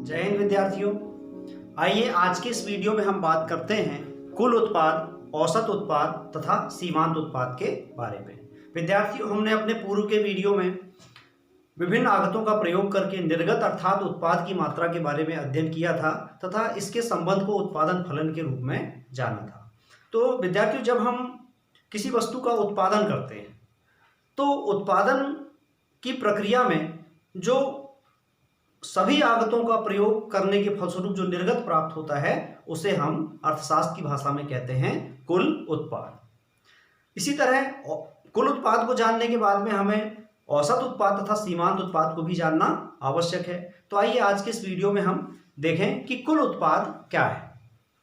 जय हिंद विद्यार्थियों। आइए आज के इस वीडियो में हम बात करते हैं कुल उत्पाद, औसत उत्पाद तथा सीमांत उत्पाद के बारे में। विद्यार्थियों, हमने अपने पूर्व के वीडियो में विभिन्न आगतों का प्रयोग करके निर्गत अर्थात उत्पाद की मात्रा के बारे में अध्ययन किया था तथा इसके संबंध को उत्पादन फलन के रूप में जाना था। तो विद्यार्थियों, जब हम किसी वस्तु का उत्पादन करते हैं तो उत्पादन की प्रक्रिया में जो सभी आगतों का प्रयोग करने के फलस्वरूप जो निर्गत प्राप्त होता है उसे हम अर्थशास्त्र की भाषा में कहते हैं कुल उत्पाद। इसी तरह कुल उत्पाद को जानने के बाद में हमें औसत उत्पाद तथा सीमांत उत्पाद को भी जानना आवश्यक है। तो आइए आज के इस वीडियो में हम देखें कि कुल उत्पाद क्या है।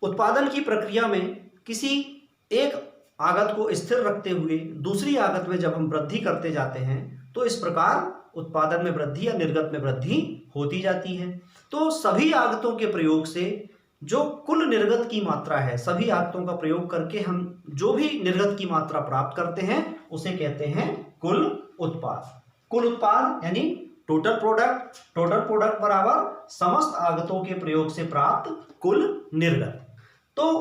उत्पादन की प्रक्रिया में किसी एक आगत को स्थिर रखते हुए दूसरी आगत में जब हम वृद्धि करते जाते हैं तो इस प्रकार उत्पादन में वृद्धि या निर्गत में वृद्धि होती जाती है। तो सभी आगतों के प्रयोग से जो कुल निर्गत की मात्रा है, सभी आगतों का प्रयोग करके हम जो भी निर्गत की मात्रा प्राप्त करते हैं उसे कहते हैं कुल उत्पाद। कुल उत्पाद यानी टोटल प्रोडक्ट बराबर समस्त आगतों के प्रयोग से प्राप्त कुल निर्गत। तो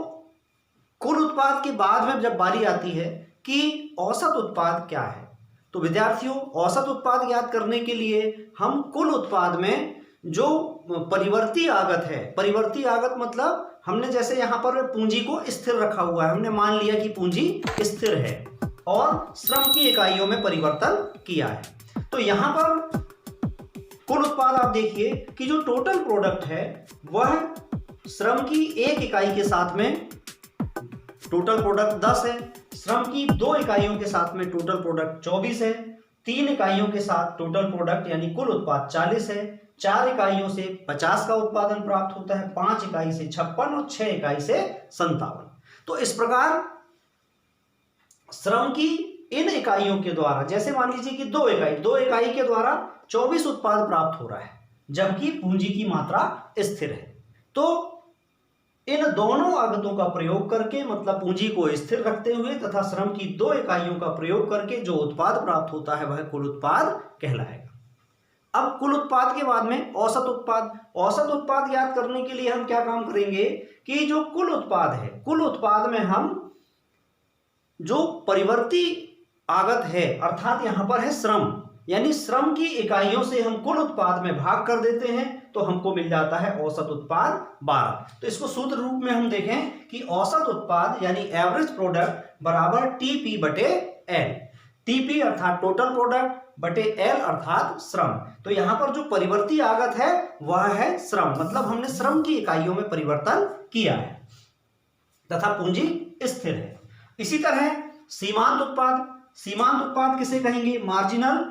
कुल उत्पाद के बाद में जब बारी आती है कि औसत उत्पाद क्या है, तो विद्यार्थियों औसत उत्पाद ज्ञात करने के लिए हम कुल उत्पाद में जो परिवर्ती आगत है, परिवर्ती आगत मतलब हमने जैसे यहाँ पर पूंजी को स्थिर रखा हुआ है, हमने मान लिया कि पूंजी स्थिर है और श्रम की इकाइयों में परिवर्तन किया है। तो यहाँ पर कुल उत्पाद आप देखिए कि जो टोटल प्रोडक्ट है वह श्रम की एक इकाई के साथ में टोटल प्रोडक्ट 10 है, श्रम की 2 इकाइयों के साथ में टोटल प्रोडक्ट 24 है, 3 इकाइयों के साथ टोटल प्रोडक्ट यानी कुल उत्पाद 40 है, 4 इकाइयों से 50 का उत्पादन प्राप्त होता है, 5 इकाई से 56 और 6 इकाई से 57। तो इस प्रकार श्रम की इन इकाइयों के द्वारा, जैसे मान लीजिए कि 2 इकाई के द्वारा 24 उत्पाद प्राप्त हो रहा है जबकि पूंजी की मात्रा स्थिर है। तो इन दोनों आगतों का प्रयोग करके मतलब पूंजी को स्थिर रखते हुए तथा श्रम की 2 इकाइयों का प्रयोग करके जो उत्पाद प्राप्त होता है वह कुल उत्पाद कहलाएगा। अब कुल उत्पाद के बाद में औसत उत्पाद ज्ञात करने के लिए हम क्या काम करेंगे कि जो कुल उत्पाद है, कुल उत्पाद में हम जो परिवर्ती आगत है अर्थात यहां पर है श्रम, यानी श्रम की इकाइयों से हम कुल उत्पाद में भाग कर देते हैं तो हमको मिल जाता है औसत उत्पाद 12। तो इसको सूत्र रूप में हम देखें कि औसत उत्पाद यानी एवरेज प्रोडक्ट बराबर टीपी बटे एल, टीपी अर्थात टोटल प्रोडक्ट बटे एल अर्थात श्रम। तो यहां पर जो परिवर्ती आगत है वह है श्रम, मतलब हमने श्रम की इकाइयों में परिवर्तन किया है तथा पूंजी स्थिर है। इसी तरह सीमांत उत्पाद किसे कहेंगे? मार्जिनल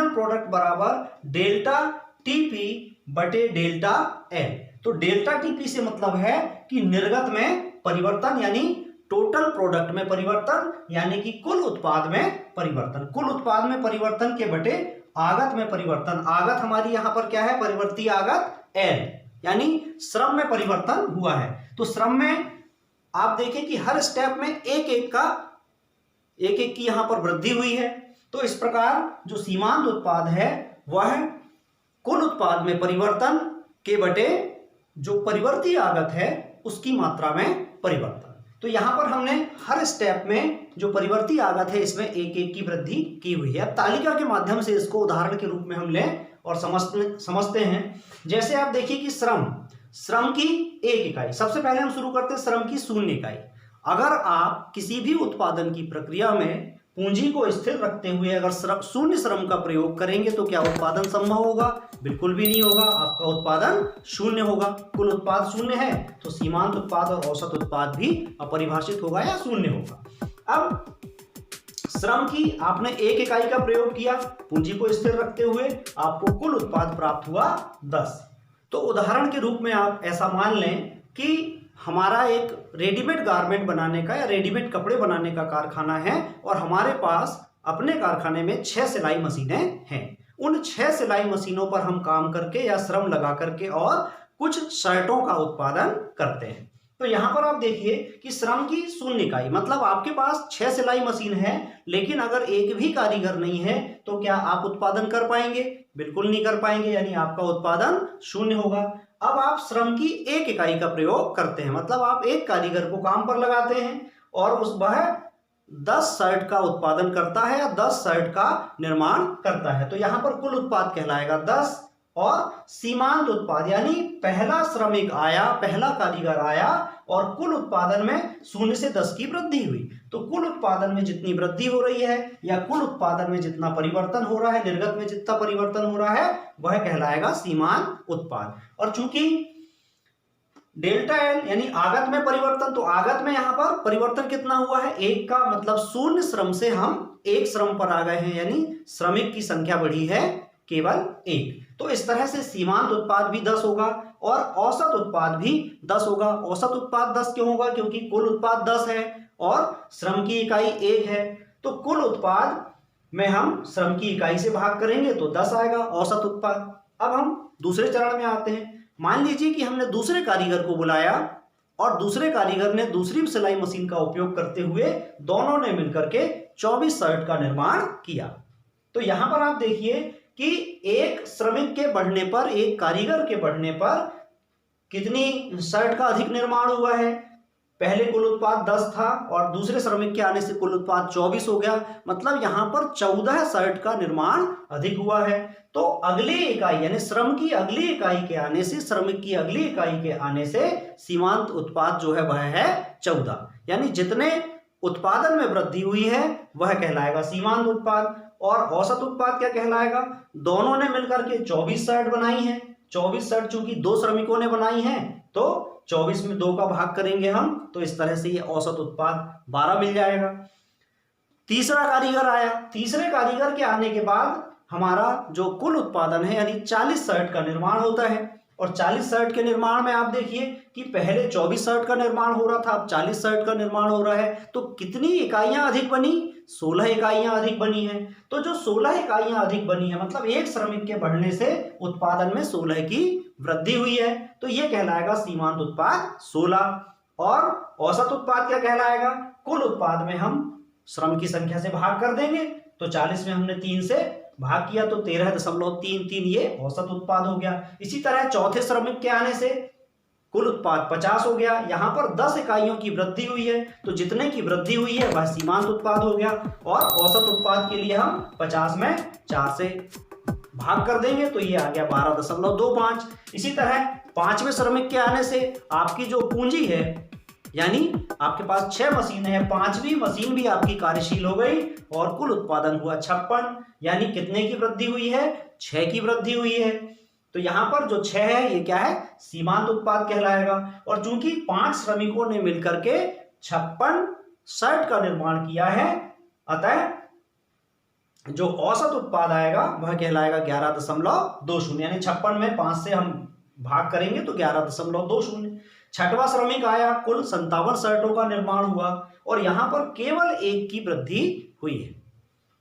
प्रोडक्ट बराबर डेल्टा टीपी बटे डेल्टा एल। तो डेल्टा टीपी से मतलब है कि निर्गत में परिवर्तन यानी टोटल प्रोडक्ट में परिवर्तन यानी कि कुल उत्पाद में परिवर्तन, कुल उत्पाद में परिवर्तन के बटे आगत में परिवर्तन। आगत हमारी यहां पर क्या है? परिवर्ती आगत एल, यानी श्रम में परिवर्तन हुआ है। तो श्रम में आप देखें कि हर स्टेप में एक एक की यहां पर वृद्धि हुई है। तो इस प्रकार जो सीमांत उत्पाद है वह कुल उत्पाद में परिवर्तन के बटे जो परिवर्ती आगत है उसकी मात्रा में परिवर्तन। तो यहां पर हमने हर स्टेप में जो परिवर्ती आगत है इसमें एक की वृद्धि की हुई है। अब तालिका के माध्यम से इसको उदाहरण के रूप में हम लें और समझते हैं। जैसे आप देखिए कि श्रम की 1 इकाई, सबसे पहले हम शुरू करते हैं श्रम की 0 इकाई। अगर आप किसी भी उत्पादन की प्रक्रिया में पूंजी को स्थिर रखते हुए अगर 0 श्रम का प्रयोग करेंगे तो क्या उत्पादन संभव होगा? बिल्कुल भी नहीं होगा, आपका उत्पादन 0 होगा। कुल उत्पाद 0 है तो सीमांत उत्पाद और औसत उत्पाद भी अपरिभाषित होगा या 0 होगा। अब श्रम की आपने 1 इकाई का प्रयोग किया पूंजी को स्थिर रखते हुए, आपको कुल उत्पाद प्राप्त हुआ 10। तो उदाहरण के रूप में आप ऐसा मान लें कि हमारा एक रेडीमेड गारमेंट बनाने का या रेडीमेड कपड़े बनाने का कारखाना है और हमारे पास अपने कारखाने में 6 सिलाई मशीनें हैं। उन 6 सिलाई मशीनों पर हम काम करके या श्रम लगा करके और कुछ शर्टों का उत्पादन करते हैं। तो यहां पर आप देखिए कि श्रम की 0 इकाई मतलब आपके पास 6 सिलाई मशीन है लेकिन अगर एक भी कारीगर नहीं है तो क्या आप उत्पादन कर पाएंगे? बिल्कुल नहीं कर पाएंगे, यानी आपका उत्पादन शून्य होगा। अब आप श्रम की 1 इकाई का प्रयोग करते हैं, मतलब आप एक कारीगर को काम पर लगाते हैं और वह 10 शर्ट का उत्पादन करता है या 10 शर्ट का निर्माण करता है। तो यहां पर कुल उत्पाद कहलाएगा 10, और सीमांत उत्पाद यानी पहला श्रमिक आया, पहला कारीगर आया और कुल उत्पादन में 0 से 10 की वृद्धि हुई। तो कुल उत्पादन में जितनी वृद्धि हो रही है या कुल उत्पादन में जितना परिवर्तन हो रहा है, निर्गत में जितना परिवर्तन हो रहा है, वह कहलाएगा सीमांत उत्पाद। और चूंकि डेल्टा एल यानी आगत में परिवर्तन, तो आगत में यहां पर परिवर्तन कितना हुआ है, 1 का, मतलब 0 श्रम से हम 1 श्रम पर आ गए हैं, यानी श्रमिक की संख्या बढ़ी है केवल 1। तो इस तरह से सीमांत उत्पाद भी 10 होगा और औसत उत्पाद भी 10 होगा। औसत उत्पाद 10 क्यों होगा, क्योंकि कुल उत्पाद 10 है और श्रम की इकाई 1 है। तो कुल उत्पाद में हम श्रम की इकाई से भाग करेंगे तो 10 आएगा औसत उत्पाद। अब हम दूसरे चरण में आते हैं। मान लीजिए कि हमने दूसरे कारीगर को बुलाया और दूसरे कारीगर ने दूसरी सिलाई मशीन का उपयोग करते हुए दोनों ने मिलकर के 24 शर्ट का निर्माण किया। तो यहां पर आप देखिए कि एक श्रमिक के बढ़ने पर, एक कारीगर के बढ़ने पर कितनी शर्ट का अधिक निर्माण हुआ है। पहले कुल उत्पाद 10 था और दूसरे श्रमिक के आने से कुल उत्पाद 24 हो गया, मतलब यहां पर 14 शर्ट का निर्माण अधिक हुआ है। तो अगली इकाई यानी श्रम की अगली इकाई के आने से, श्रमिक की अगली इकाई के आने से सीमांत उत्पाद जो है वह है 14, यानी जितने उत्पादन में वृद्धि हुई है वह कहलाएगा सीमांत उत्पाद। और औसत उत्पाद क्या कहलाएगा, दोनों ने मिलकर के 24 शर्ट बनाई है। 24 शर्ट चूंकि 2 श्रमिकों ने बनाई है तो 24 में 2 का भाग करेंगे हम, तो इस तरह से ये औसत उत्पाद 12 मिल जाएगा। तीसरा कारीगर आया, तीसरे कारीगर के आने के बाद हमारा जो कुल उत्पादन है यानी 40 शर्ट का निर्माण होता है। और 40 शर्ट के निर्माण में आप देखिए कि पहले 24 शर्ट का निर्माण हो रहा था, अब 40 शर्ट का निर्माण हो रहा है। तो कितनी इकाइयां अधिक बनी, 16 इकाइयां अधिक बनी है। तो जो 16 इकाइयां अधिक बनी है, मतलब एक श्रमिक के बढ़ने से उत्पादन में 16 की वृद्धि हुई है, तो यह कहलाएगा सीमांत उत्पाद 16। और औसत उत्पाद क्या कहलाएगा, कुल उत्पाद में हम श्रम की संख्या से भाग कर देंगे, तो 40 में हमने 3 से भाग किया तो 13.33 ये औसत उत्पाद हो गया। इसी तरह चौथे श्रमिक के आने से कुल उत्पाद 50 हो गया, यहां पर 10 इकाइयों की वृद्धि हुई है, तो जितने की वृद्धि हुई है वह सीमांत उत्पाद हो गया। और औसत उत्पाद के लिए हम 50 में 4 से भाग कर देंगे तो ये आ गया 12.25। इसी तरह पांचवें श्रमिक के आने से आपकी जो पूंजी है, यानी आपके पास 6 मशीनें हैं, 5वीं मशीन भी आपकी कार्यशील हो गई और कुल उत्पादन हुआ 56, यानी कितने की वृद्धि हुई है, 6 की वृद्धि हुई है। तो यहां पर जो 6 है ये क्या है, सीमांत उत्पाद कहलाएगा। और चूंकि 5 श्रमिकों ने मिलकर के 56 शर्ट का निर्माण किया है, अतः जो औसत उत्पाद आएगा वह कहलाएगा 11.20, यानी 56 में 5 से हम भाग करेंगे तो 11.20। छठवां श्रमिक आया, कुल 57 शर्टों का निर्माण हुआ और यहां पर केवल 1 की वृद्धि हुई है।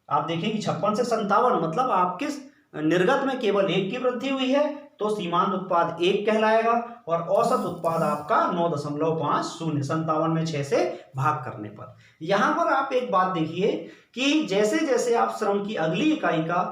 आप देखें कि 56 से 57 मतलब आपके निर्गत में केवल 1 की वृद्धि हुई है, तो सीमांत उत्पाद 1 कहलाएगा। और औसत उत्पाद आपका 9.50, 57 में 6 से भाग करने पर। यहां पर आप एक बात देखिए कि जैसे जैसे आप श्रम की अगली इकाई का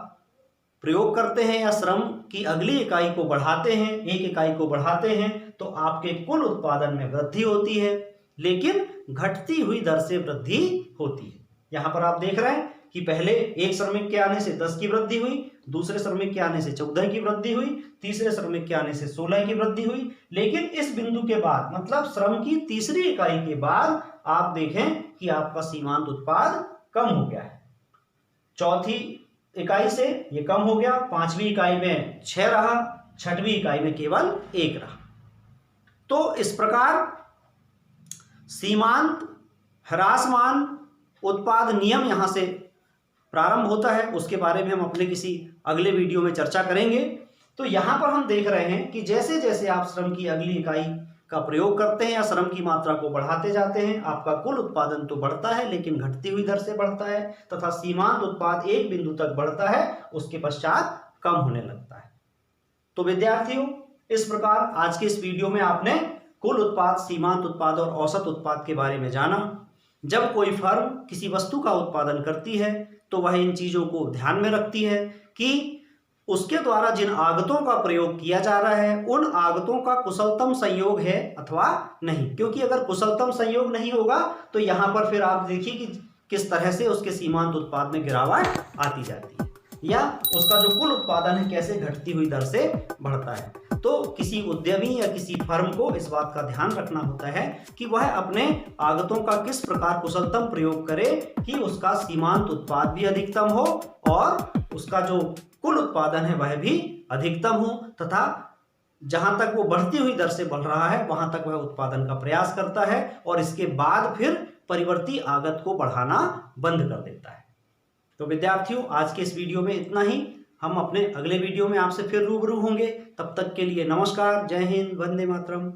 प्रयोग करते हैं या श्रम की अगली इकाई को बढ़ाते हैं, एक इकाई को बढ़ाते हैं, तो आपके कुल उत्पादन में वृद्धि होती है, लेकिन घटती हुई दर से वृद्धि होती है। यहां पर आप देख रहे हैं कि पहले एक श्रमिक के आने से 10 की वृद्धि हुई, दूसरे श्रमिक के आने से 14 की वृद्धि हुई, तीसरे श्रमिक के आने से 16 की वृद्धि हुई। लेकिन इस बिंदु के बाद, मतलब श्रम की तीसरी इकाई के बाद, आप देखें कि आपका सीमांत उत्पाद कम हो गया है। चौथी इकाई से ये कम हो गया, 5वीं इकाई में 6 रहा, 6वीं इकाई में केवल 1 रहा। तो इस प्रकार सीमांत ह्रासमान उत्पाद नियम यहां से प्रारंभ होता है, उसके बारे में हम अपने किसी अगले वीडियो में चर्चा करेंगे। तो यहां पर हम देख रहे हैं कि जैसे जैसे आप श्रम की अगली इकाई का प्रयोग करते हैं या श्रम की मात्रा को बढ़ाते जाते हैं, आपका कुल उत्पादन तो बढ़ता है लेकिन घटती हुई दर से बढ़ता है, तथा सीमांत उत्पाद एक बिंदु तक बढ़ता है, उसके पश्चात कम होने लगता है। तो विद्यार्थियों, इस प्रकार आज के इस वीडियो में आपने कुल उत्पाद, सीमांत उत्पाद और औसत उत्पाद के बारे में जाना। जब कोई फर्म किसी वस्तु का उत्पादन करती है तो वह इन चीजों को ध्यान में रखती है कि उसके द्वारा जिन आगतों का प्रयोग किया जा रहा है उन आगतों का कुशलतम संयोग है अथवा नहीं। क्योंकि अगर कुशलतम संयोग नहीं होगा तो यहां पर फिर आप देखिए कि किस तरह से उसके सीमांत उत्पाद में गिरावट आती जाती है, या उसका जो कुल उत्पादन है कैसे घटती हुई दर से बढ़ता है। तो किसी उद्यमी या किसी फर्म को इस बात का ध्यान रखना होता है कि वह अपने आगतों का किस प्रकार कुशलतम प्रयोग करे कि उसका सीमांत उत्पाद भी अधिकतम हो और उसका जो कुल उत्पादन है वह भी अधिकतम हो, तथा जहां तक वो बढ़ती हुई दर से बढ़ रहा है वहां तक वह उत्पादन का प्रयास करता है और इसके बाद फिर परिवर्ती आगत को बढ़ाना बंद कर देता है। तो विद्यार्थियों, आज के इस वीडियो में इतना ही। हम अपने अगले वीडियो में आपसे फिर रूबरू होंगे। तब तक के लिए नमस्कार, जय हिंद, वंदे मातरम।